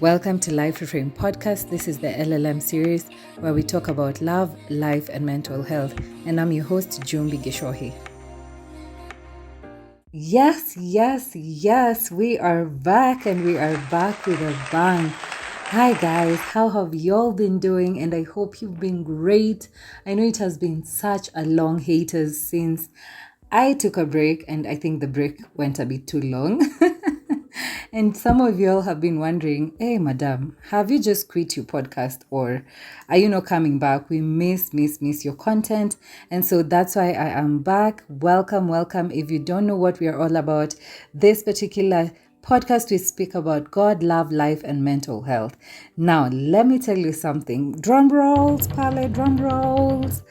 Welcome to Life Reframe Podcast. This is the LLM series where we talk about love, life, and mental health. And I'm your host, Jumbi Gishohi. Yes, we are back, and we are back with a bang. Hi guys, how have y'all been doing? And I hope you've been great. I know it has been such a long hiatus since I took a break, and I think the break went a bit too long. And some of y'all have been wondering, hey, madam, have you just quit your podcast or are you not coming back? We miss your content. And so that's why I am back. Welcome. If you don't know what we are all about, this particular podcast, we speak about God, love, life, and mental health. Now, let me tell you something. Drum rolls, Pale, drum rolls.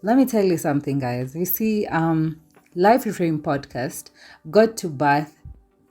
Let me tell you something, guys. You see, Life Reframe Podcast got to birth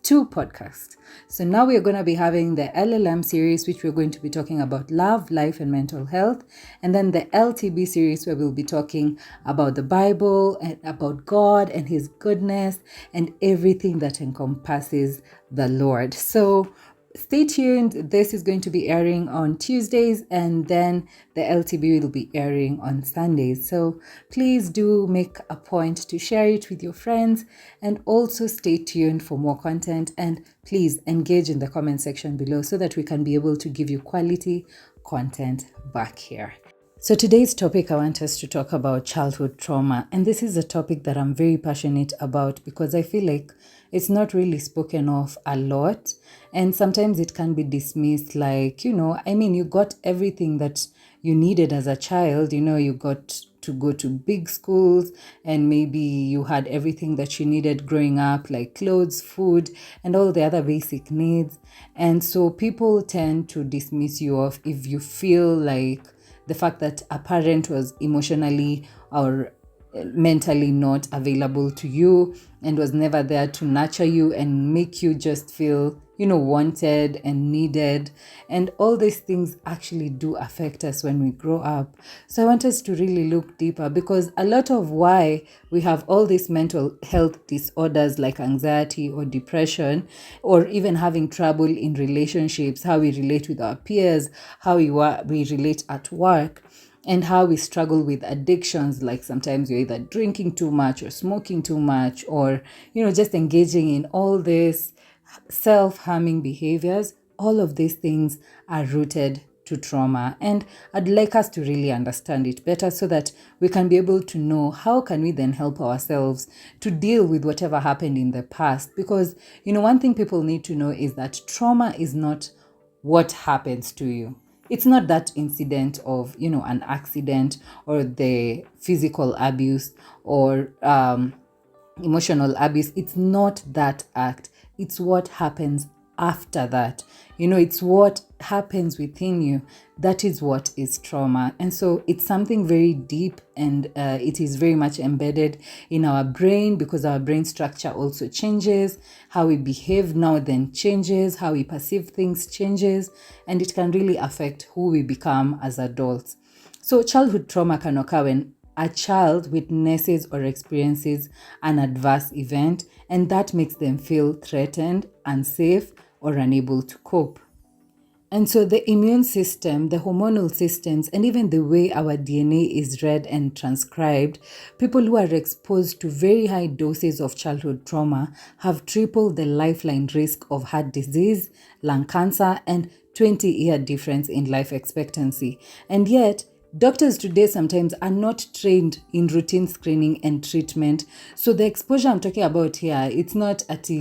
two podcasts. So now we are going to be having the LLM series, which we're going to be talking about love, life, and mental health. And then the LTB series, where we'll be talking about the Bible and about God and His goodness and everything that encompasses the Lord. So stay tuned. This is going to be airing on Tuesdays, and then the LTB will be airing on Sundays. So please do make a point to share it with your friends, and also stay tuned for more content. And please engage in the comment section below so that we can be able to give you quality content back here. So today's topic, I want us to talk about childhood trauma. And this is a topic that I'm very passionate about because I feel like it's not really spoken of a lot. And sometimes it can be dismissed like, you got everything that you needed as a child. You got to go to big schools, and maybe you had everything that you needed growing up, like clothes, food, and all the other basic needs. And so people tend to dismiss you off if you feel like the fact that a parent was emotionally or mentally not available to you and was never there to nurture you and make you just feel, wanted and needed. And all these things actually do affect us when we grow up. So I want us to really look deeper, because a lot of why we have all these mental health disorders like anxiety or depression, or even having trouble in relationships, how we relate with our peers, how we relate at work, and how we struggle with addictions, like sometimes you're either drinking too much or smoking too much, or, just engaging in all these self-harming behaviors. All of these things are rooted to trauma. And I'd like us to really understand it better so that we can be able to know how can we then help ourselves to deal with whatever happened in the past. Because, one thing people need to know is that trauma is not what happens to you. It's not that incident of, an accident or the physical abuse or emotional abuse. It's not that act. It's what happens after that. It's what happens within you. That is what is trauma. And so it's something very deep, and it is very much embedded in our brain, because our brain structure also changes. How we behave now then changes. How we perceive things changes. And it can really affect who we become as adults. So childhood trauma can occur when a child witnesses or experiences an adverse event, and that makes them feel threatened, unsafe, or unable to cope. And so the immune system, the hormonal systems, and even the way our DNA is read and transcribed, people who are exposed to very high doses of childhood trauma have tripled the lifeline risk of heart disease, lung cancer, and 20-year difference in life expectancy. And yet, doctors today sometimes are not trained in routine screening and treatment. So the exposure I'm talking about here, it's not at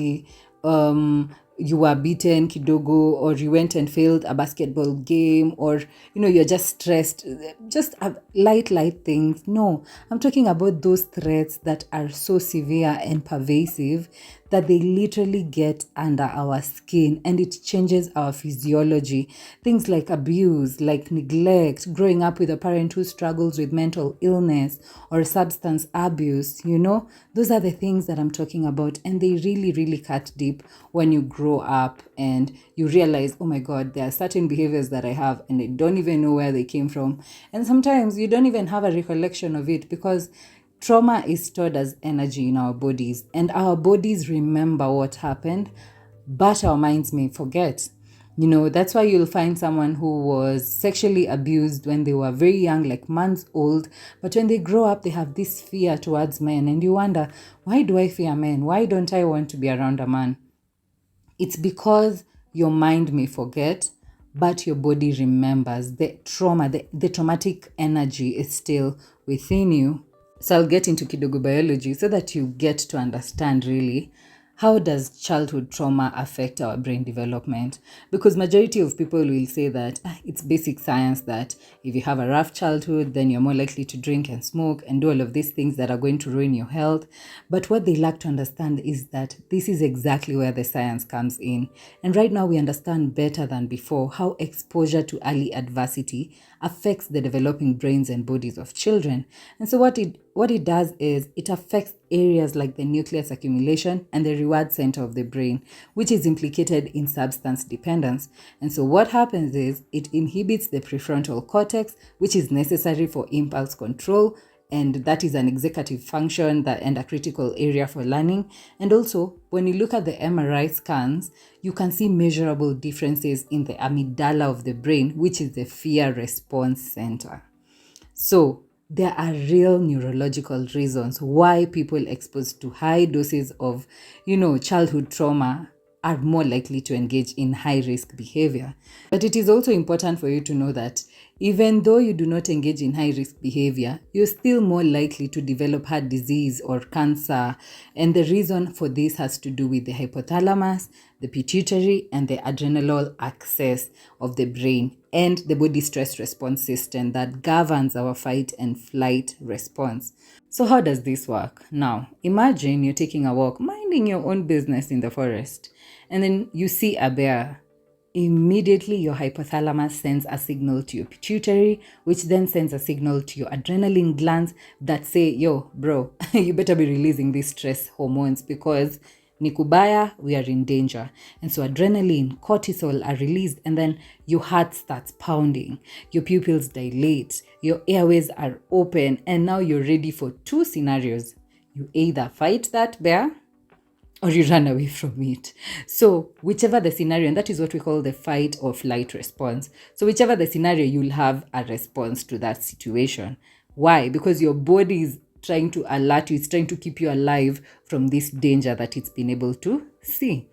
you were beaten kidogo, or you went and failed a basketball game, or you're just stressed, just light things. No, I'm talking about those threats that are so severe and pervasive that they literally get under our skin, and it changes our physiology. Things like abuse, like neglect, growing up with a parent who struggles with mental illness or substance abuse, those are the things that I'm talking about. And they really cut deep when you grow up and you realize, oh my God, there are certain behaviors that I have and I don't even know where they came from. And sometimes you don't even have a recollection of it, because trauma is stored as energy in our bodies, and our bodies remember what happened, but our minds may forget. That's why you'll find someone who was sexually abused when they were very young, like months old, but when they grow up, they have this fear towards men. And you wonder, why do I fear men? Why don't I want to be around a man? It's because your mind may forget, but your body remembers. The trauma, the traumatic energy is still within you. So I'll get into kidogo biology so that you get to understand really how does childhood trauma affect our brain development? Because majority of people will say that it's basic science that if you have a rough childhood, then you're more likely to drink and smoke and do all of these things that are going to ruin your health. But what they lack to understand is that this is exactly where the science comes in. And right now we understand better than before how exposure to early adversity affects the developing brains and bodies of children. And so what it does is it affects areas like the nucleus accumulation and the reward center of the brain, which is implicated in substance dependence. And so what happens is it inhibits the prefrontal cortex, which is necessary for impulse control, and that is an executive function and a critical area for learning. And also, when you look at the MRI scans, you can see measurable differences in the amygdala of the brain, which is the fear response center. So there are real neurological reasons why people exposed to high doses of, childhood trauma are more likely to engage in high-risk behavior. But it is also important for you to know that even though you do not engage in high-risk behavior, you're still more likely to develop heart disease or cancer. And the reason for this has to do with the hypothalamus, the pituitary, and the adrenal axis of the brain and the body stress response system that governs our fight and flight response. So how does this work? Now, imagine you're taking a walk, minding your own business in the forest, and then you see a bear. Immediately, your hypothalamus sends a signal to your pituitary, which then sends a signal to your adrenaline glands that say, yo, bro, you better be releasing these stress hormones because nikubaya, we are in danger. And so adrenaline, cortisol are released, and then your heart starts pounding, your pupils dilate, your airways are open, and now you're ready for two scenarios. You either fight that bear or you run away from it. So whichever the scenario, and that is what we call the fight or flight response. So whichever the scenario, you'll have a response to that situation. Why? Because your body is trying to alert you, it's trying to keep you alive from this danger that it's been able to see.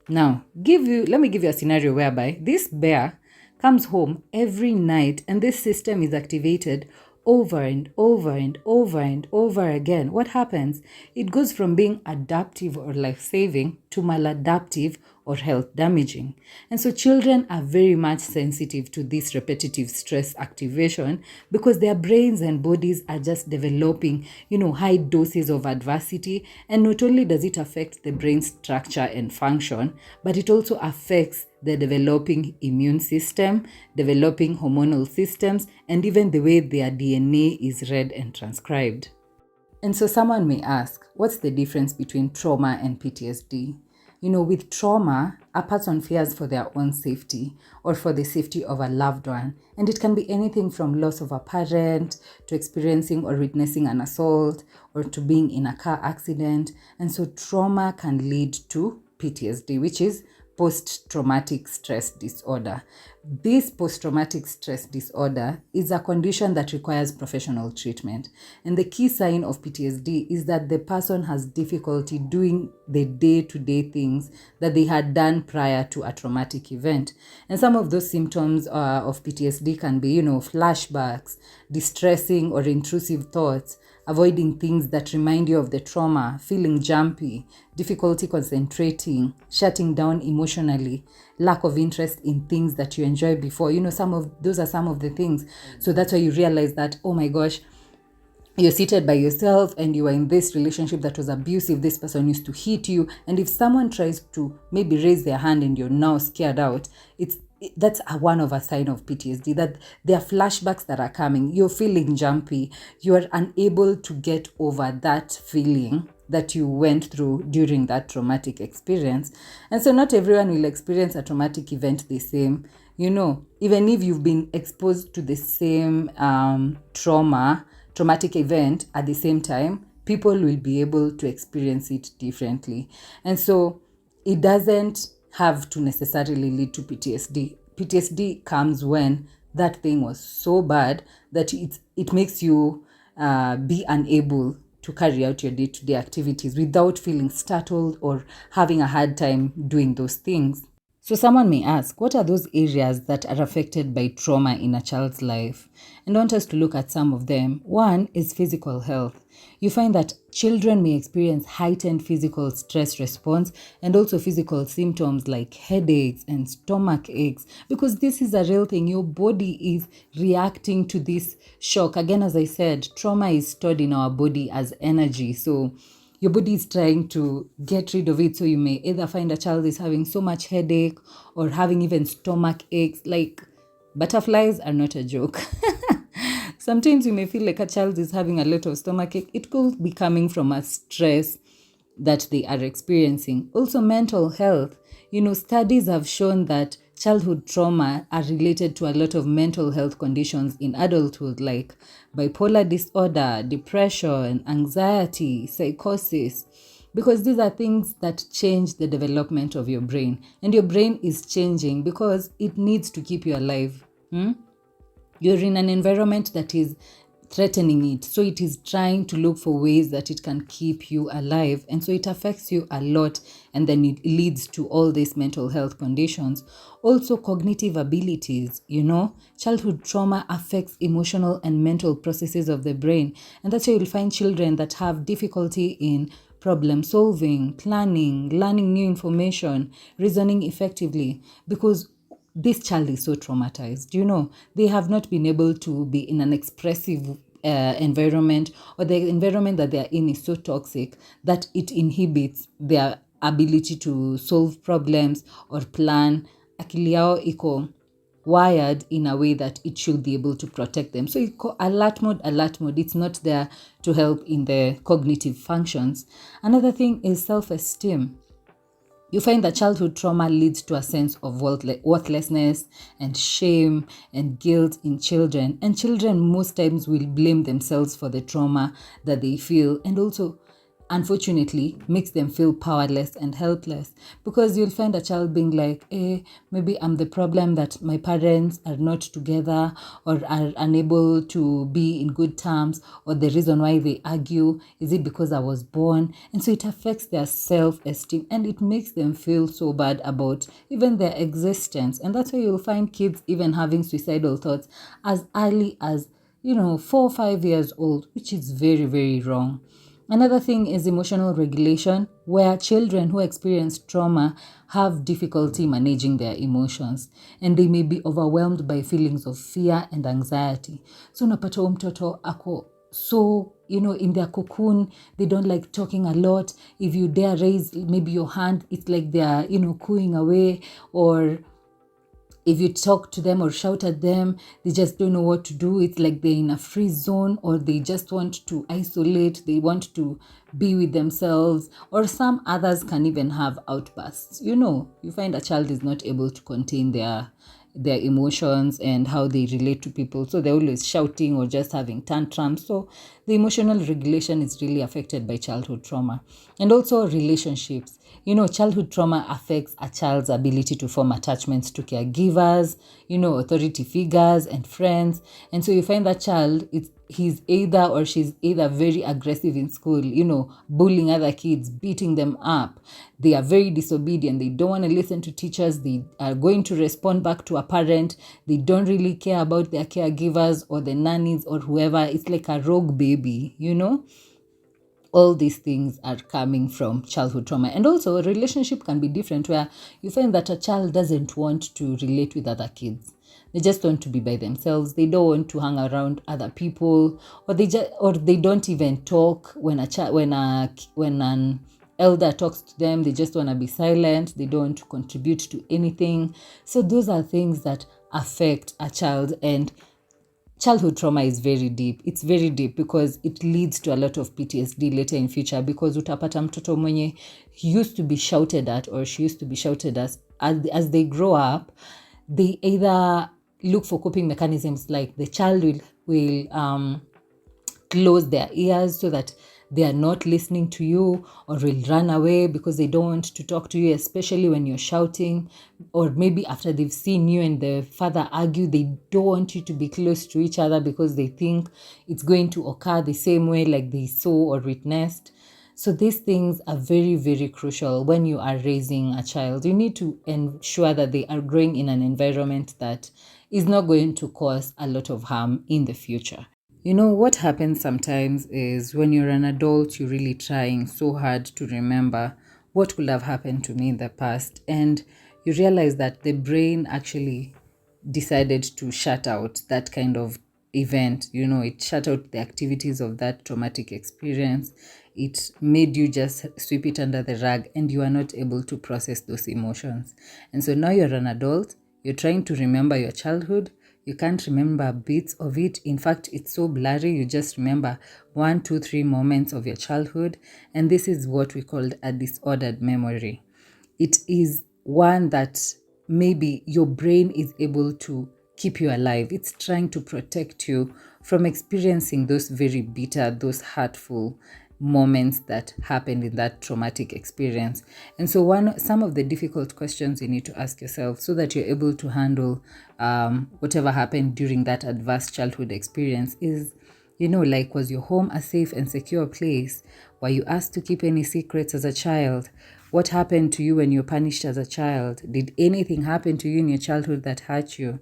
Now, let me give you a scenario whereby this bear comes home every night and this system is activated over and over and over and over again. What happens? It goes from being adaptive or life-saving to maladaptive or health damaging. And so children are very much sensitive to this repetitive stress activation because their brains and bodies are just developing, high doses of adversity. And not only does it affect the brain structure and function, but it also affects the developing immune system, developing hormonal systems, and even the way their DNA is read and transcribed. And so someone may ask, what's the difference between trauma and PTSD? With trauma, a person fears for their own safety or for the safety of a loved one. And it can be anything from loss of a parent to experiencing or witnessing an assault or to being in a car accident. And so trauma can lead to PTSD, which is post-traumatic stress disorder. This post-traumatic stress disorder is a condition that requires professional treatment. And the key sign of PTSD is that the person has difficulty doing the day-to-day things that they had done prior to a traumatic event. And some of those symptoms of PTSD can be, flashbacks, distressing or intrusive thoughts, avoiding things that remind you of the trauma, feeling jumpy, difficulty concentrating, shutting down emotionally, lack of interest in things that you enjoyed before. Those are some of the things. So that's why you realize that, oh my gosh, you're seated by yourself and you are in this relationship that was abusive. This person used to hit you. And if someone tries to maybe raise their hand and you're now scared out, that's one of a sign of PTSD, that there are flashbacks that are coming. You're feeling jumpy. You are unable to get over that feeling that you went through during that traumatic experience. And so not everyone will experience a traumatic event the same. Even if you've been exposed to the same traumatic event at the same time, people will be able to experience it differently. And so it doesn't have to necessarily lead to PTSD. PTSD comes when that thing was so bad that it makes you be unable to carry out your day-to-day activities without feeling startled or having a hard time doing those things. So someone may ask, what are those areas that are affected by trauma in a child's life? And I want us to look at some of them. One is physical health. You find that children may experience heightened physical stress response and also physical symptoms like headaches and stomach aches, because this is a real thing. Your body is reacting to this shock. Again, as I said, trauma is stored in our body as energy. So your body is trying to get rid of it. So you may either find a child is having so much headache or having even stomach aches. Like, butterflies are not a joke. Sometimes you may feel like a child is having a lot of stomach ache. It could be coming from a stress that they are experiencing. Also, mental health. Studies have shown that childhood trauma are related to a lot of mental health conditions in adulthood, like bipolar disorder, depression, anxiety, psychosis, because these are things that change the development of your brain. And your brain is changing because it needs to keep you alive. You're in an environment that is threatening it. So it is trying to look for ways that it can keep you alive. And so it affects you a lot. And then it leads to all these mental health conditions. Also, cognitive abilities. Childhood trauma affects emotional and mental processes of the brain. And that's why you'll find children that have difficulty in problem solving, planning, learning new information, reasoning effectively, because this child is so traumatized. They have not been able to be in an expressive environment, or the environment that they are in is so toxic that it inhibits their ability to solve problems or plan. Akili yao iko wired in a way that it should be able to protect them. So alert mode, it's not there to help in the cognitive functions. Another thing is self-esteem. You find that childhood trauma leads to a sense of worthlessness and shame and guilt in children. And children most times will blame themselves for the trauma that they feel, and also, unfortunately, makes them feel powerless and helpless, because you'll find a child being like, maybe I'm the problem, that my parents are not together or are unable to be in good terms, or the reason why they argue, is it because I was born? And so it affects their self-esteem, and it makes them feel so bad about even their existence. And that's why you'll find kids even having suicidal thoughts as early as 4 or 5 years old, which is very, very wrong. Another thing is emotional regulation, where children who experience trauma have difficulty managing their emotions, and they may be overwhelmed by feelings of fear and anxiety. So unapata huyu mtoto ako so, in their cocoon, they don't like talking a lot. If you dare raise maybe your hand, it's like they are, cooing away, or if you talk to them or shout at them, they just don't know what to do. It's like they're in a free zone, or they just want to isolate. They want to be with themselves, or some others can even have outbursts. You find a child is not able to contain their emotions and how they relate to people. So they're always shouting or just having tantrums. So the emotional regulation is really affected by childhood trauma. And also relationships. Childhood trauma affects a child's ability to form attachments to caregivers, authority figures and friends. And so you find that child, he's either or she's either very aggressive in school, bullying other kids, beating them up. They are very disobedient. They don't want to listen to teachers. They are going to respond back to a parent. They don't really care about their caregivers or the nannies or whoever. It's like a rogue baby, All these things are coming from childhood trauma. And also, a relationship can be different, where you find that a child doesn't want to relate with other kids. They just want to be by themselves. They don't want to hang around other people, or they don't even talk when an elder talks to them. They just want to be silent. They don't want to contribute to anything. So those are things that affect a child, and childhood trauma is very deep. It's very deep because it leads to a lot of PTSD later in future, because utapata mtoto mwenye used to be shouted at, or she used to be shouted at, as they grow up, they either look for coping mechanisms, like the child will close their ears so that they are not listening to you, or will run away because they don't want to talk to you, especially when you're shouting, or maybe after they've seen you and the father argue, they don't want you to be close to each other because they think it's going to occur the same way like they saw or witnessed. So these things are very, very crucial when you are raising a child. You need to ensure that they are growing in an environment that is not going to cause a lot of harm in the future. You know, what happens sometimes is when you're an adult, you're really trying so hard to remember what could have happened to me in the past. And you realize that the brain actually decided to shut out that kind of event. You know, it shut out the activities of that traumatic experience. It made you just sweep it under the rug, and you are not able to process those emotions. And so now you're an adult, you're trying to remember your childhood. You can't remember bits of it. In fact, it's so blurry. You just remember 1, 2, 3 moments of your childhood. And this is what we call a disordered memory. It is one that maybe your brain is able to keep you alive. It's trying to protect you from experiencing those very bitter, those hurtful moments that happened in that traumatic experience. And so some of the difficult questions you need to ask yourself so that you're able to handle whatever happened during that adverse childhood experience is, like, was your home a safe and secure place? Were you asked to keep any secrets as a child? What happened to you when you were punished as a child? Did anything happen to you in your childhood that hurt you?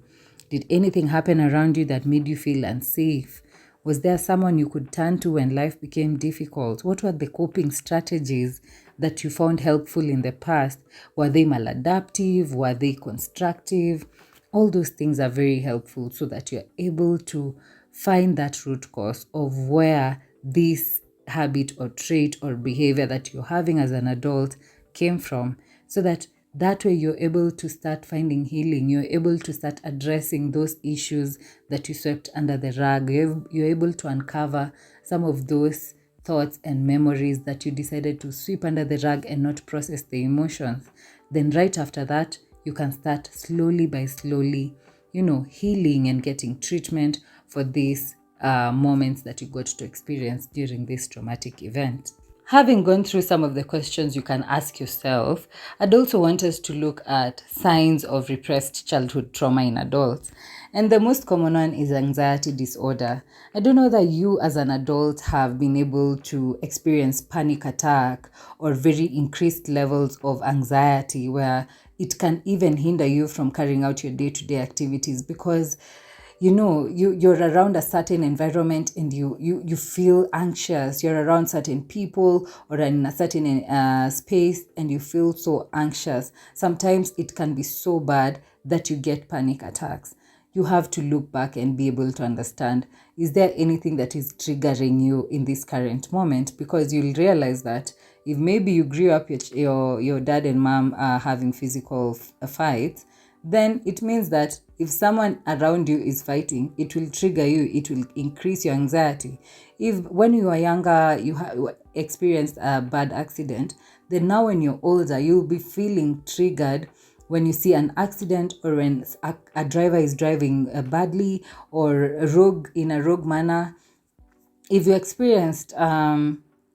Did anything happen around you that made you feel unsafe? Was there someone you could turn to when life became difficult? What were the coping strategies that you found helpful in the past? Were they maladaptive? Were they constructive? All those things are very helpful so that you're able to find that root cause of where this habit or trait or behavior that you're having as an adult came from, so that way you're able to start finding healing. You're able to start addressing those issues that you swept under the rug. You're able to uncover some of those thoughts and memories that you decided to sweep under the rug and not process the emotions. Then right after that, you can start slowly by slowly, healing and getting treatment for these moments that you got to experience during this traumatic event. Having gone through some of the questions you can ask yourself, I'd also want us to look at signs of repressed childhood trauma in adults. And the most common one is anxiety disorder. I don't know that you as an adult have been able to experience panic attack or very increased levels of anxiety where it can even hinder you from carrying out your day-to-day activities because you're around a certain environment and you feel anxious. You're around certain people or in a certain space and you feel so anxious. Sometimes it can be so bad that you get panic attacks. You have to look back and be able to understand, is there anything that is triggering you in this current moment? Because you'll realize that if maybe you grew up your dad and mom are having physical fights, then it means that if someone around you is fighting, it will trigger you, it will increase your anxiety. If when you are younger, you experienced a bad accident, then now when you're older, you'll be feeling triggered when you see an accident or when a driver is driving badly or in a rogue manner. If you experienced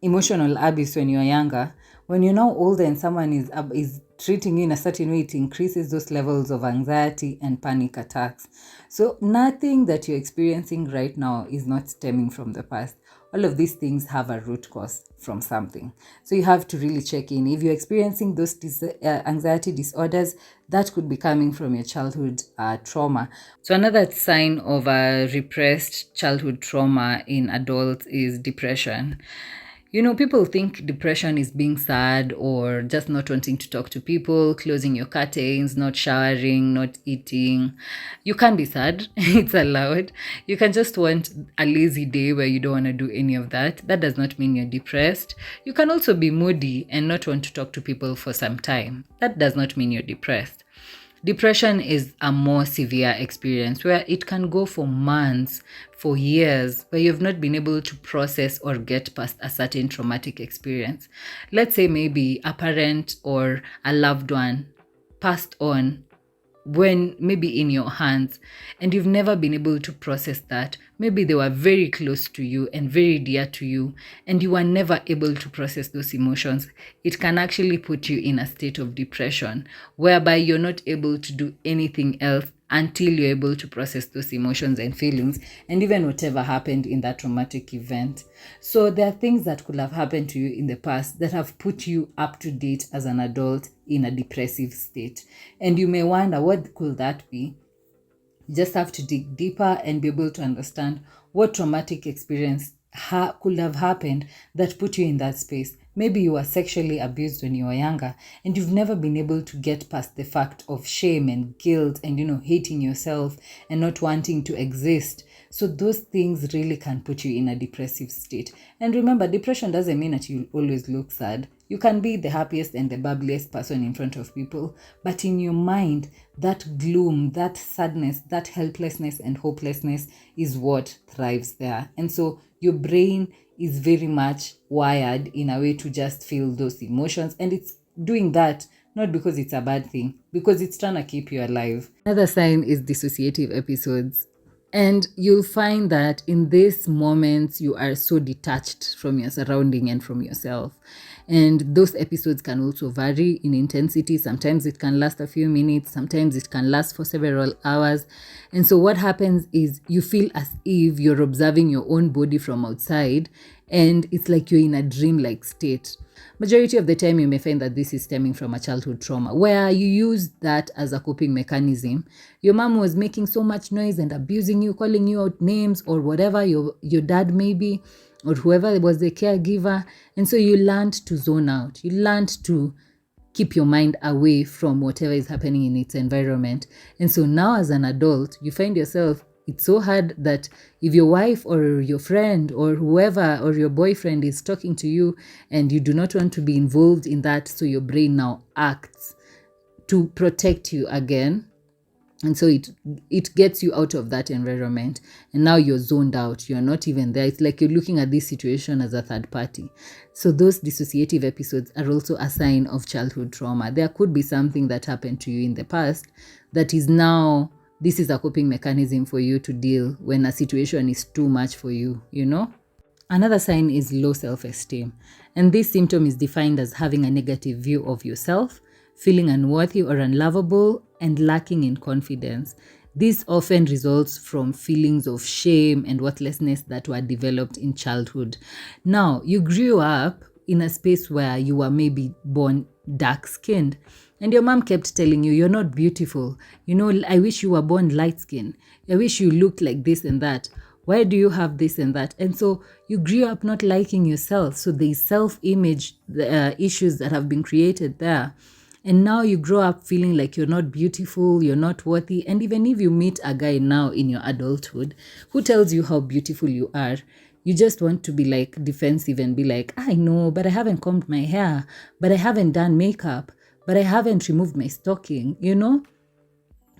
emotional abuse when you're younger, when you're now older and someone is treating you in a certain way, it increases those levels of anxiety and panic attacks. So nothing that you're experiencing right now is not stemming from the past. All of these things have a root cause from something. So you have to really check in. If you're experiencing those anxiety disorders, that could be coming from your childhood trauma. So another sign of a repressed childhood trauma in adults is depression. People think depression is being sad or just not wanting to talk to people, closing your curtains, not showering, not eating. You can be sad. It's allowed. You can just want a lazy day where you don't want to do any of that. That does not mean you're depressed. You can also be moody and not want to talk to people for some time. That does not mean you're depressed. Depression is a more severe experience where it can go for months, for years, where you've not been able to process or get past a certain traumatic experience. Let's say maybe a parent or a loved one passed on when maybe in your hands and you've never been able to process that. Maybe they were very close to you and very dear to you, and you were never able to process those emotions. It can actually put you in a state of depression whereby you're not able to do anything else until you're able to process those emotions and feelings and even whatever happened in that traumatic event. So there are things that could have happened to you in the past that have put you up to date as an adult in a depressive state. And you may wonder, what could that be? You just have to dig deeper and be able to understand what traumatic experience could have happened that put you in that space. Maybe you were sexually abused when you were younger and you've never been able to get past the fact of shame and guilt and, hating yourself and not wanting to exist. So those things really can put you in a depressive state. And remember, depression doesn't mean that you always look sad. You can be the happiest and the bubbliest person in front of people, but in your mind, that gloom, that sadness, that helplessness and hopelessness is what thrives there. And so your brain is very much wired in a way to just feel those emotions. And it's doing that not because it's a bad thing, because it's trying to keep you alive. Another sign is dissociative episodes. And you'll find that in these moments, you are so detached from your surrounding and from yourself. And those episodes can also vary in intensity. Sometimes it can last a few minutes. Sometimes it can last for several hours. And so what happens is you feel as if you're observing your own body from outside, and it's like you're in a dreamlike state. Majority of the time, you may find that this is stemming from a childhood trauma where you use that as a coping mechanism. Your mom was making so much noise and abusing you, calling you out names or whatever, your dad maybe, or whoever was the caregiver. And so you learned to zone out. You learned to keep your mind away from whatever is happening in its environment. And so now as an adult, you find yourself, it's so hard that if your wife or your friend or whoever or your boyfriend is talking to you and you do not want to be involved in that, so your brain now acts to protect you again. And so it gets you out of that environment. And now you're zoned out. You're not even there. It's like you're looking at this situation as a third party. So those dissociative episodes are also a sign of childhood trauma. There could be something that happened to you in the past that is now, this is a coping mechanism for you to deal when a situation is too much for you, Another sign is low self-esteem. And this symptom is defined as having a negative view of yourself, feeling unworthy or unlovable, and lacking in confidence. This often results from feelings of shame and worthlessness that were developed in childhood. Now, you grew up in a space where you were maybe born dark-skinned, and your mom kept telling you, you're not beautiful. I wish you were born light-skinned. I wish you looked like this and that. Why do you have this and that? And so you grew up not liking yourself. So there's self-image issues that have been created there. And now you grow up feeling like you're not beautiful, you're not worthy. And even if you meet a guy now in your adulthood who tells you how beautiful you are, you just want to be like defensive and be like, I know, but I haven't combed my hair, but I haven't done makeup, but I haven't removed my stocking,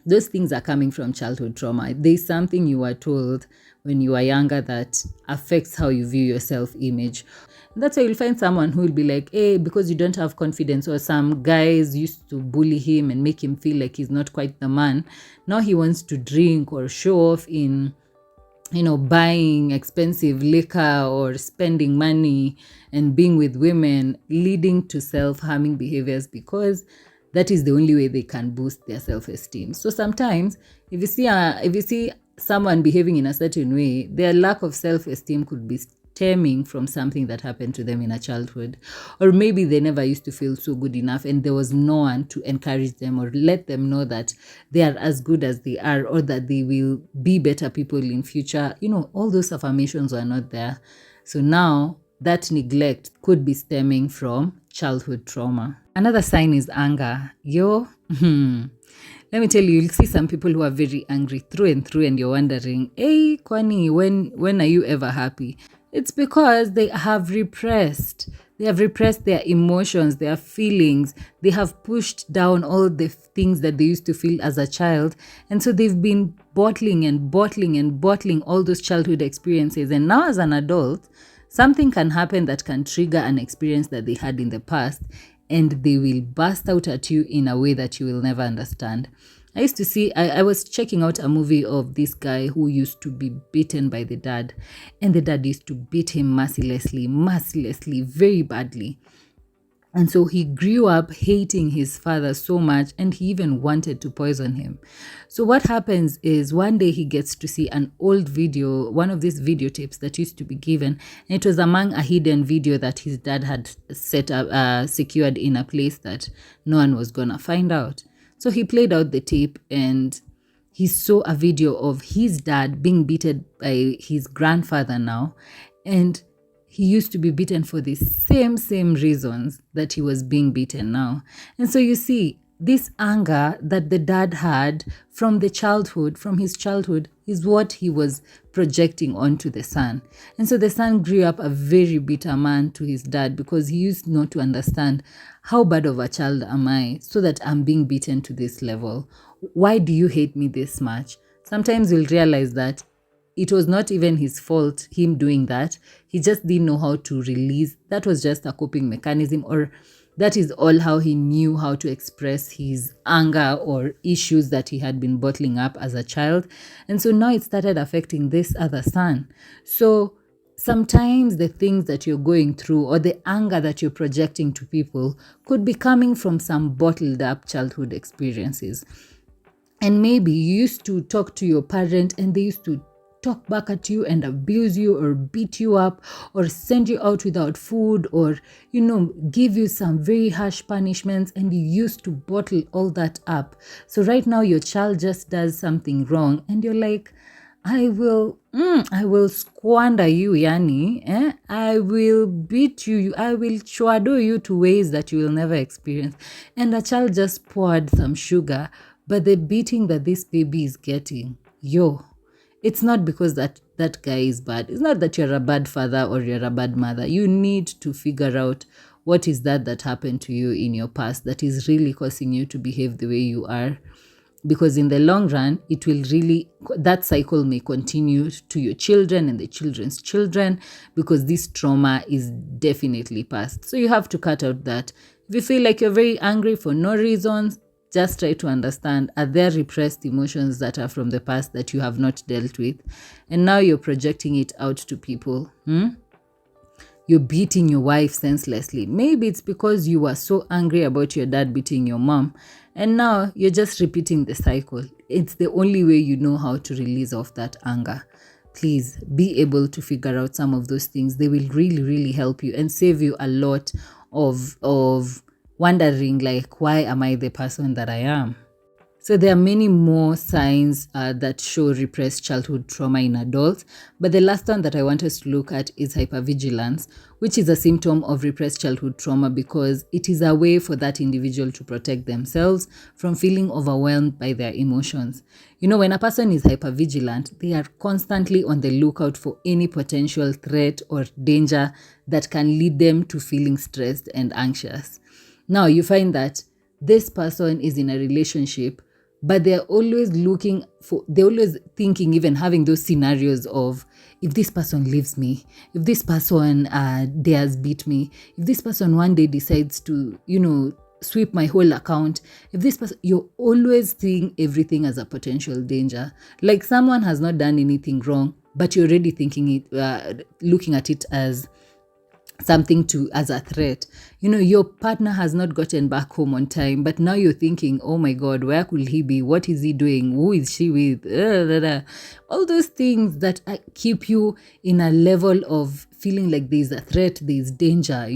Those things are coming from childhood trauma. There's something you were told when you were younger that affects how you view your self-image. That's why you'll find someone who will be like, hey, because you don't have confidence, or some guys used to bully him and make him feel like he's not quite the man. Now he wants to drink or show off in, buying expensive liquor or spending money and being with women, leading to self-harming behaviors because that is the only way they can boost their self-esteem. So sometimes if you see someone behaving in a certain way, their lack of self-esteem could be stemming from something that happened to them in a childhood. Or maybe they never used to feel so good enough and there was no one to encourage them or let them know that they are as good as they are or that they will be better people in future. All those affirmations are not there. So now that neglect could be stemming from childhood trauma. Another sign is anger. Let me tell you, you'll see some people who are very angry through and you're wondering, hey, Kwani, when are you ever happy? It's because they have repressed their emotions, their feelings. They have pushed down all the things that they used to feel as a child. And so they've been bottling all those childhood experiences. And now as an adult, something can happen that can trigger an experience that they had in the past, and they will burst out at you in a way that you will never understand. I used to see, I was checking out a movie of this guy who used to be beaten by the dad, and the dad used to beat him mercilessly, very badly. And so he grew up hating his father so much, and he even wanted to poison him. So what happens is one day he gets to see an old video, one of these videotapes that used to be given, and it was among a hidden video that his dad had set up, secured in a place that no one was gonna find out. So he played out the tape, and he saw a video of his dad being beaten by his grandfather now, and he used to be beaten for the same reasons that he was being beaten now. And so you see, this anger that the dad had from his childhood, is what he was projecting onto the son. And so the son grew up a very bitter man to his dad, because he used not to understand, how bad of a child am I so that I'm being beaten to this level? Why do you hate me this much? Sometimes you'll realize that it was not even his fault, him doing that. He just didn't know how to release. That was just a coping mechanism, or that is all how he knew how to express his anger or issues that he had been bottling up as a child. And so now it started affecting this other son. So sometimes the things that you're going through, or the anger that you're projecting to people, could be coming from some bottled up childhood experiences. And maybe you used to talk to your parent and they used to talk back at you and abuse you or beat you up or send you out without food, or give you some very harsh punishments, and you used to bottle all that up. So right now your child just does something wrong and you're like, I will squander you, yani. I will beat you. I will chwado you to ways that you will never experience. And a child just poured some sugar, but the beating that this baby is getting, it's not because that guy is bad. It's not that you're a bad father or you're a bad mother. You need to figure out what is that happened to you in your past that is really causing you to behave the way you are. Because in the long run, that cycle may continue to your children and the children's children, because this trauma is definitely past. So you have to cut out that. If you feel like you're very angry for no reasons, just try to understand, are there repressed emotions that are from the past that you have not dealt with? And now you're projecting it out to people. You're beating your wife senselessly. Maybe it's because you were so angry about your dad beating your mom. And now you're just repeating the cycle. It's the only way you know how to release off that anger. Please be able to figure out some of those things. They will really help you and save you a lot of wondering, like, why am I the person that I am? So there are many more signs that show repressed childhood trauma in adults. But the last one that I want us to look at is hypervigilance, which is a symptom of repressed childhood trauma, because it is a way for that individual to protect themselves from feeling overwhelmed by their emotions. When a person is hypervigilant, they are constantly on the lookout for any potential threat or danger that can lead them to feeling stressed and anxious. Now, you find that this person is in a relationship, but they're always thinking, even having those scenarios of, if this person leaves me, if this person dares beat me, if this person one day decides to, sweep my whole account, if this person, you're always seeing everything as a potential danger. Like someone has not done anything wrong, but you're already thinking it, looking at it as something as a threat. Your partner has not gotten back home on time, but now you're thinking, oh my God, where could he be? What is he doing? Who is she with? All those things that keep you in a level of feeling like there's a threat, there's danger.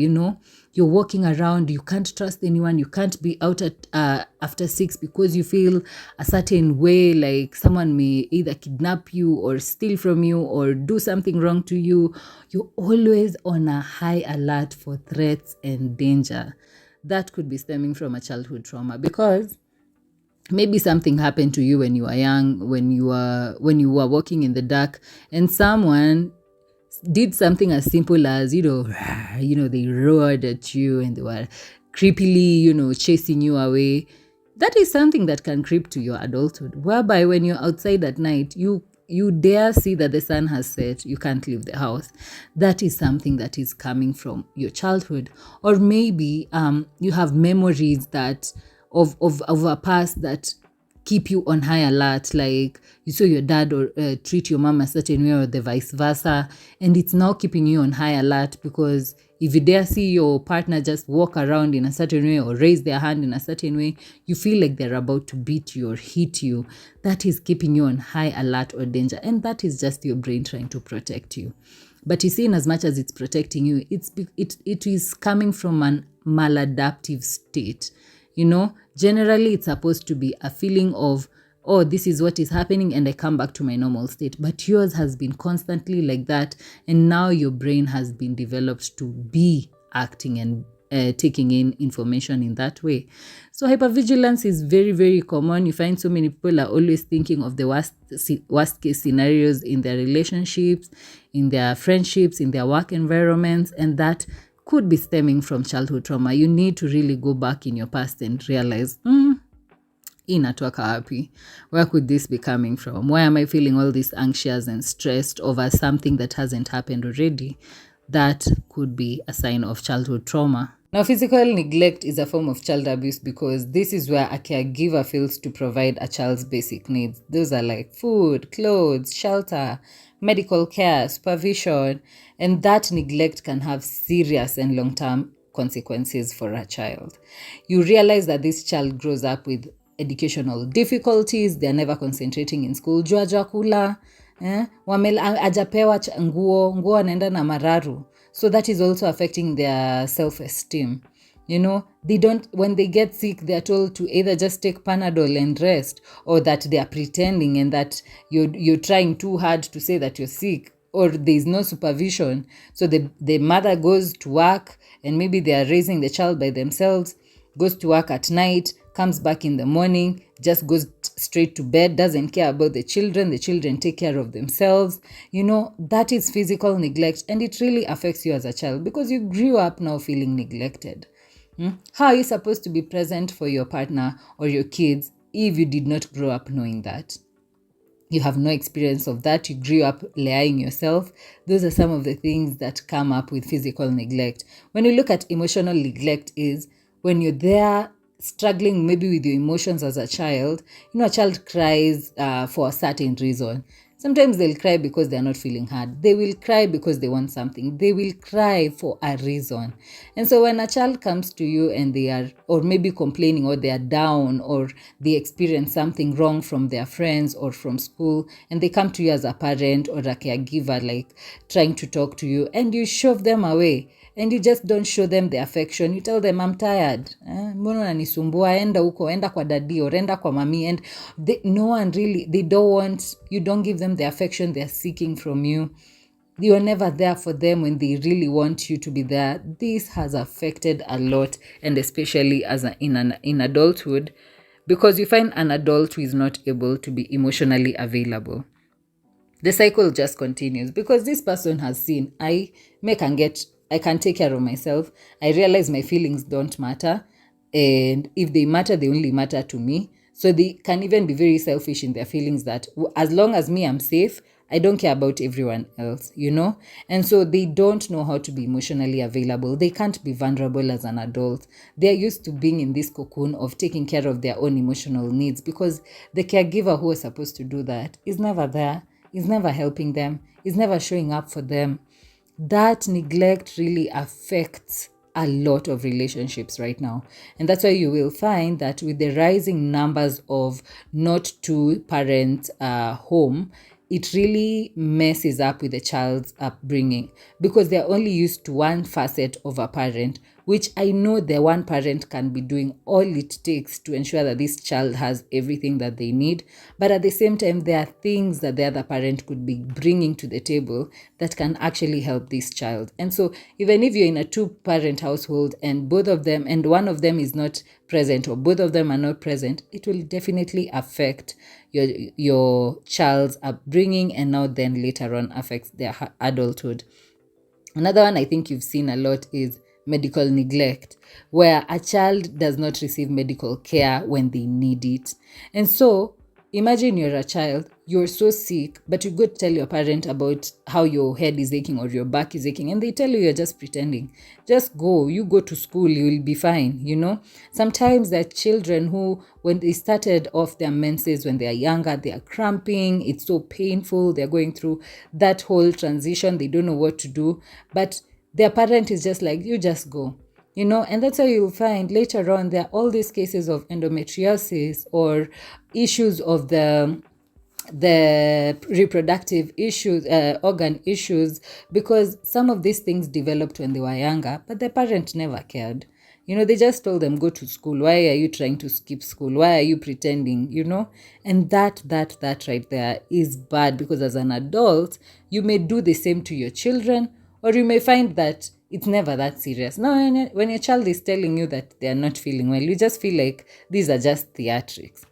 You're walking around, you can't trust anyone, you can't be out at after 6 because you feel a certain way, like someone may either kidnap you or steal from you or do something wrong to you. You're always on a high alert for threats and danger. That could be stemming from a childhood trauma, because maybe something happened to you when you were young, when you were walking in the dark, and someone did something as simple as, they roared at you and they were creepily, chasing you away. That is something that can creep to your adulthood, whereby when you're outside at night, you dare see that the sun has set, you can't leave the house. That is something that is coming from your childhood. Or maybe you have memories that of a past that keep you on high alert, like you saw your dad or treat your mom a certain way or the vice versa, and it's now keeping you on high alert because if you dare see your partner just walk around in a certain way or raise their hand in a certain way, you feel like they're about to beat you or hit you. That is keeping you on high alert or danger, and that is just your brain trying to protect you. But you see, in as much as it's protecting you, it is coming from an maladaptive state. Generally it's supposed to be a feeling of, oh, this is what is happening and I come back to my normal state. But yours has been constantly like that, and now your brain has been developed to be acting and taking in information in that way. So hypervigilance is very, very common. You find so many people are always thinking of the worst case scenarios in their relationships, in their friendships, in their work environments, and that could be stemming from childhood trauma. You need to really go back in your past and realize, inatoka wapi? Where could this be coming from? Why am I feeling all this anxious and stressed over something that hasn't happened already? That could be a sign of childhood trauma. Now, physical neglect is a form of child abuse because this is where a caregiver fails to provide a child's basic needs. Those are like food, clothes, shelter, medical care, supervision, and that neglect can have serious and long-term consequences for a child. You realize that this child grows up with educational difficulties, they're never concentrating in school, jua kula, ajapewa nguo anaenda na mararu. So that is also affecting their self-esteem. When they get sick, they're told to either just take Panadol and rest, or that they are pretending and that you're trying too hard to say that you're sick, or there's no supervision. So the mother goes to work and maybe they are raising the child by themselves, goes to work at night, comes back in the morning, just goes straight to bed, doesn't care about the children take care of themselves. That is physical neglect, and it really affects you as a child because you grew up now feeling neglected. How are you supposed to be present for your partner or your kids if you did not grow up knowing that? You have no experience of that. You grew up lying yourself. Those are some of the things that come up with physical neglect. When you look at emotional neglect, is when you're there struggling maybe with your emotions as a child. A child cries for a certain reason. Sometimes they'll cry because they're not feeling hard. They will cry because they want something. They will cry for a reason. And so when a child comes to you and they are, or maybe complaining, or they are down, or they experience something wrong from their friends or from school, and they come to you as a parent or a caregiver, like trying to talk to you, and you shove them away, and you just don't show them the affection. You tell them, I'm tired. Mbona unanisumbua? Enda huko, enda kwa daddy or enda kwa mami. And no one really, you don't give them the affection they're seeking from you. You are never there for them when they really want you to be there. This has affected a lot, and especially in adulthood, because you find an adult who is not able to be emotionally available. The cycle just continues because this person has seen, I can take care of myself. I realize my feelings don't matter. And if they matter, they only matter to me. So they can even be very selfish in their feelings that as long as me, I'm safe, I don't care about everyone else, And so they don't know how to be emotionally available. They can't be vulnerable as an adult. They're used to being in this cocoon of taking care of their own emotional needs because the caregiver who is supposed to do that is never there, is never helping them, is never showing up for them. That neglect really affects a lot of relationships right now. And that's why you will find that with the rising numbers of not two-parent home, it really messes up with the child's upbringing because they're only used to one facet of a parent, which I know the one parent can be doing all it takes to ensure that this child has everything that they need. But at the same time, there are things that the other parent could be bringing to the table that can actually help this child. And so even if you're in a two-parent household and one of them is not present or both of them are not present, it will definitely affect your child's upbringing and now then later on affects their adulthood. Another one I think you've seen a lot is medical neglect, where a child does not receive medical care when they need it. And so imagine you're a child, you're so sick, but you go to tell your parent about how your head is aching or your back is aching, and they tell you you're just pretending. Just go, you go to school, you'll be fine, Sometimes there are children who, when they started off their menses when they are younger, they are cramping, it's so painful, they're going through that whole transition, they don't know what to do, but their parent is just like, you just go. And that's how you'll find later on there are all these cases of endometriosis or issues of the reproductive issues, organ issues, because some of these things developed when they were younger, but the parent never cared. They just told them, go to school. Why are you trying to skip school? Why are you pretending? And that right there is bad, because as an adult, you may do the same to your children, or you may find that it's never that serious. Now, when your child is telling you that they are not feeling well, you just feel like these are just theatrics,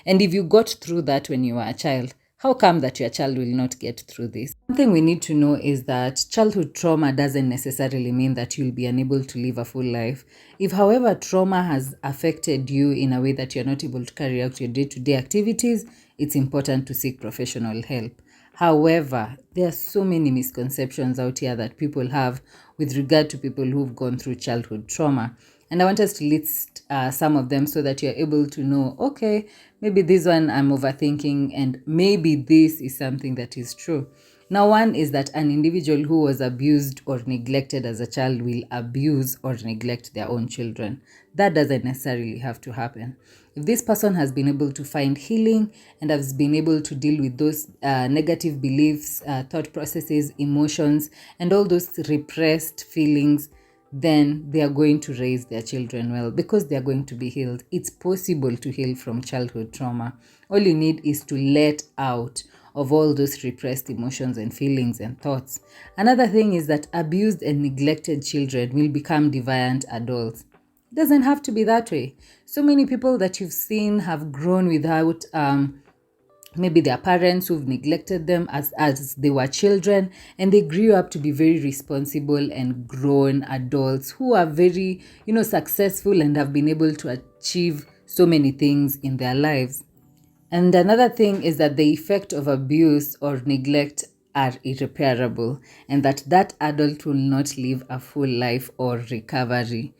And if you got through that when you were a child, how come that your child will not get through this? Something we need to know is that childhood trauma doesn't necessarily mean that you'll be unable to live a full life. If, however, trauma has affected you in a way that you're not able to carry out your day-to-day activities, it's important to seek professional help. However, there are so many misconceptions out here that people have with regard to people who've gone through childhood trauma. And I want us to list some of them so that you're able to know, okay, maybe this one I'm overthinking, and maybe this is something that is true. Now, one is that an individual who was abused or neglected as a child will abuse or neglect their own children. That doesn't necessarily have to happen. If this person has been able to find healing and has been able to deal with those negative beliefs, thought processes, emotions, and all those repressed feelings, then they are going to raise their children well, because they are going to be healed. It's possible to heal from childhood trauma. All you need is to let out of all those repressed emotions and feelings and thoughts. Another thing is that abused and neglected children will become deviant adults. It doesn't have to be that way. So many people that you've seen have grown without maybe their parents who've neglected them as they were children, and they grew up to be very responsible and grown adults who are very, successful and have been able to achieve so many things in their lives. And another thing is that the effect of abuse or neglect are irreparable, and that adult will not live a full life or recovery.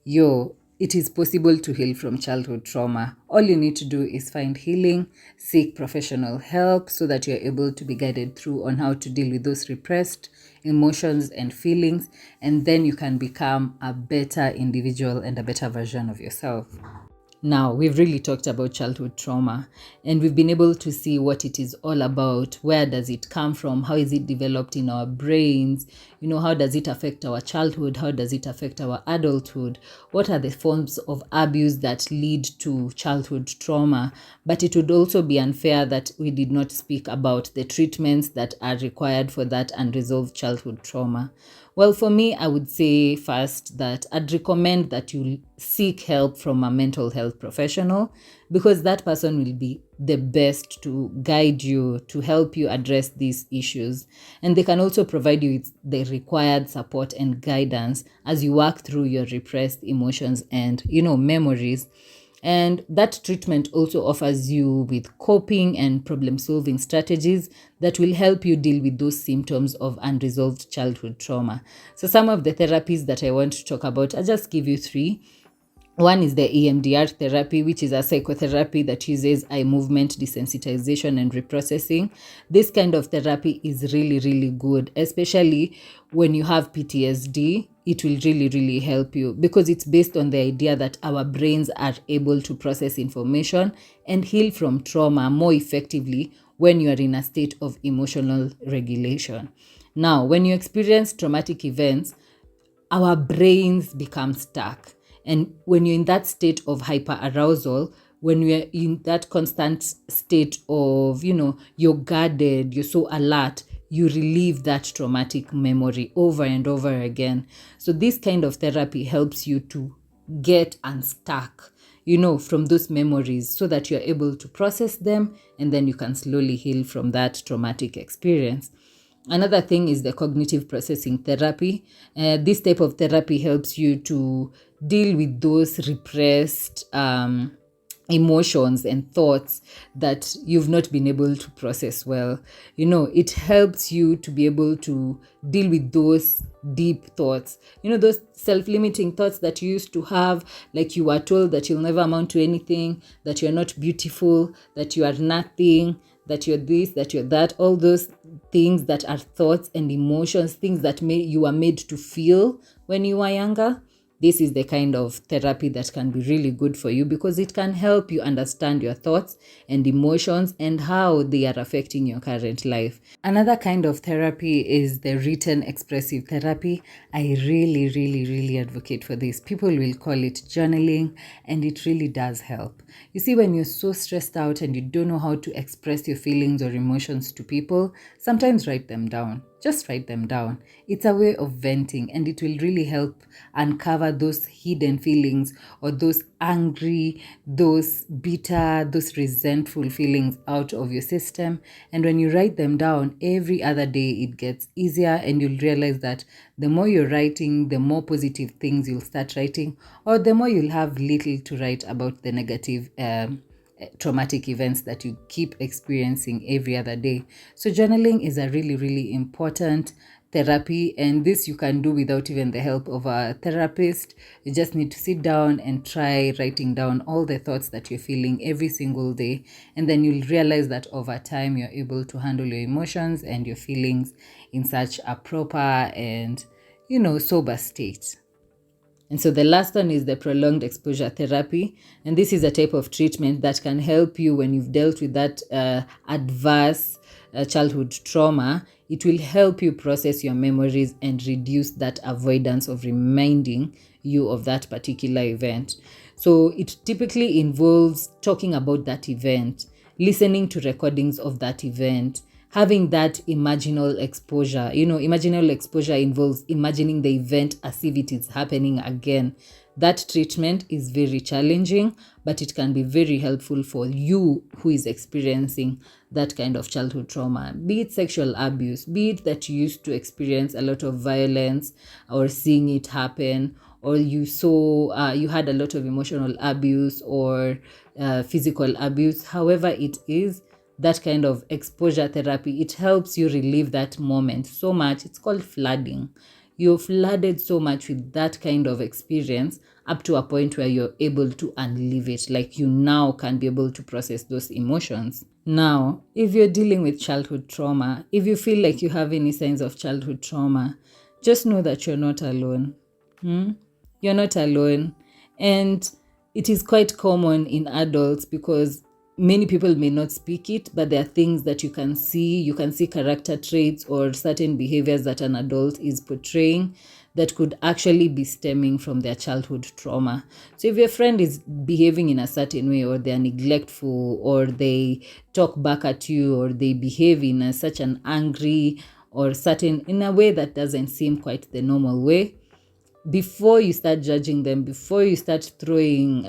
It is possible to heal from childhood trauma. All you need to do is find healing, seek professional help so that you're able to be guided through on how to deal with those repressed emotions and feelings, and then you can become a better individual and a better version of yourself. Now, we've really talked about childhood trauma, and we've been able to see what it is all about. Where does it come from? How is it developed in our brains? How does it affect our childhood? How does it affect our adulthood? What are the forms of abuse that lead to childhood trauma? But it would also be unfair that we did not speak about the treatments that are required for that unresolved childhood trauma. Well, for me, I would say first that I'd recommend that you seek help from a mental health professional, because that person will be the best to guide you, to help you address these issues. And they can also provide you with the required support and guidance as you work through your repressed emotions and, memories. And that treatment also offers you with coping and problem-solving strategies that will help you deal with those symptoms of unresolved childhood trauma. So some of the therapies that I want to talk about, I'll just give you 3. One is the EMDR therapy, which is a psychotherapy that uses eye movement desensitization and reprocessing. This kind of therapy is really, really good, especially when you have PTSD. It will really, really help you, because it's based on the idea that our brains are able to process information and heal from trauma more effectively when you are in a state of emotional regulation. Now, when you experience traumatic events, our brains become stuck. And when you're in that state of hyperarousal, when you're in that constant state of, you're guarded, you're so alert, you relive that traumatic memory over and over again. So this kind of therapy helps you to get unstuck, from those memories, so that you're able to process them, and then you can slowly heal from that traumatic experience. Another thing is the cognitive processing therapy. This type of therapy helps you to deal with those repressed emotions and thoughts that you've not been able to process well. It helps you to be able to deal with those deep thoughts, those self-limiting thoughts that you used to have, like you were told that you'll never amount to anything, that you're not beautiful, that you are nothing, that you're this, that you're that, all those things that are thoughts and emotions, things that you are made to feel when you were younger. This is the kind of therapy that can be really good for you, because it can help you understand your thoughts and emotions and how they are affecting your current life. Another kind of therapy is the written expressive therapy. I really, really, really advocate for this. People will call it journaling, and it really does help. You see, when you're so stressed out and you don't know how to express your feelings or emotions to people, sometimes write them down. Just write them down. It's a way of venting, and it will really help uncover those hidden feelings, or those angry, those bitter, those resentful feelings out of your system. And when you write them down, every other day it gets easier, and you'll realize that the more you're writing, the more positive things you'll start writing, or the more you'll have little to write about the negative traumatic events that you keep experiencing every other day. So journaling is a really, really important therapy, and this you can do without even the help of a therapist. You just need to sit down and try writing down all the thoughts that you're feeling every single day, and then you'll realize that over time you're able to handle your emotions and your feelings in such a proper and sober state. And so the last one is the prolonged exposure therapy. And this is a type of treatment that can help you when you've dealt with that adverse childhood trauma. It will help you process your memories and reduce that avoidance of reminding you of that particular event. So it typically involves talking about that event, listening to recordings of that event, having that imaginal exposure. Imaginal exposure involves imagining the event as if it is happening again. That treatment is very challenging, but it can be very helpful for you who is experiencing that kind of childhood trauma, be it sexual abuse, be it that you used to experience a lot of violence or seeing it happen, or you had a lot of emotional abuse or physical abuse. However it is, that kind of exposure therapy, it helps you relive that moment so much. It's called flooding. You're flooded so much with that kind of experience up to a point where you're able to unlive it. Like, you now can be able to process those emotions. Now, if you're dealing with childhood trauma, if you feel like you have any signs of childhood trauma, just know that you're not alone. You're not alone. And it is quite common in adults, because many people may not speak it, but there are things that you can see. You can see character traits or certain behaviors that an adult is portraying that could actually be stemming from their childhood trauma. So if your friend is behaving in a certain way, or they're neglectful, or they talk back at you, or they behave in such an angry or in a way that doesn't seem quite the normal way, before you start judging them, before you start throwing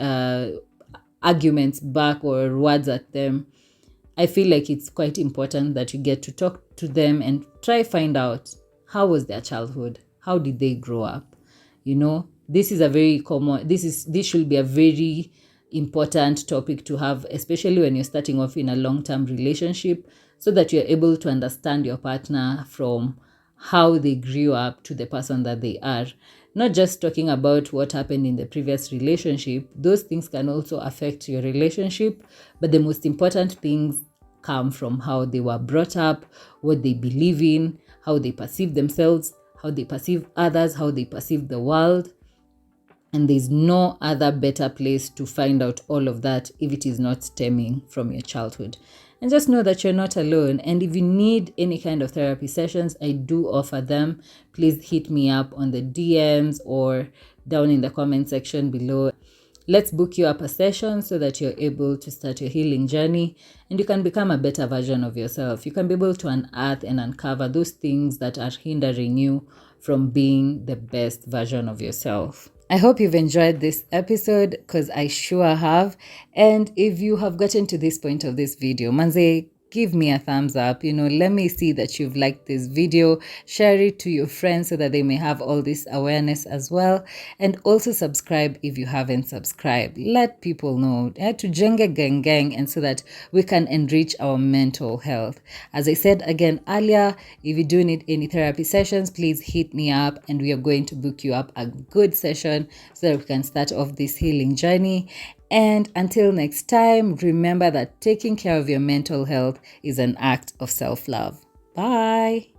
arguments back or words at them, I feel like it's quite important that you get to talk to them and try find out, how was their childhood? How did they grow up? This is a very common, this should be a very important topic to have, especially when you're starting off in a long-term relationship, so that you're able to understand your partner from how they grew up to the person that they are. Not just talking about what happened in the previous relationship. Those things can also affect your relationship, but the most important things come from how they were brought up, what they believe in, how they perceive themselves, how they perceive others, how they perceive the world. And there's no other better place to find out all of that if it is not stemming from your childhood. And just know that you're not alone. And if you need any kind of therapy sessions, I do offer them. Please hit me up on the DMs or down in the comment section below. Let's book you up a session so that you're able to start your healing journey, and you can become a better version of yourself. You can be able to unearth and uncover those things that are hindering you from being the best version of yourself. I hope you've enjoyed this episode, because I sure have. And if you have gotten to this point of this video, manze, give me a thumbs up. Let me see that you've liked this video. Share it to your friends so that they may have all this awareness as well. And also subscribe if you haven't subscribed. Let people know to Jenga Gang Gang, and so that we can enrich our mental health. As I said again earlier, if you do need any therapy sessions, please hit me up and we are going to book you up a good session so that we can start off this healing journey. And until next time, remember that taking care of your mental health is an act of self-love. Bye.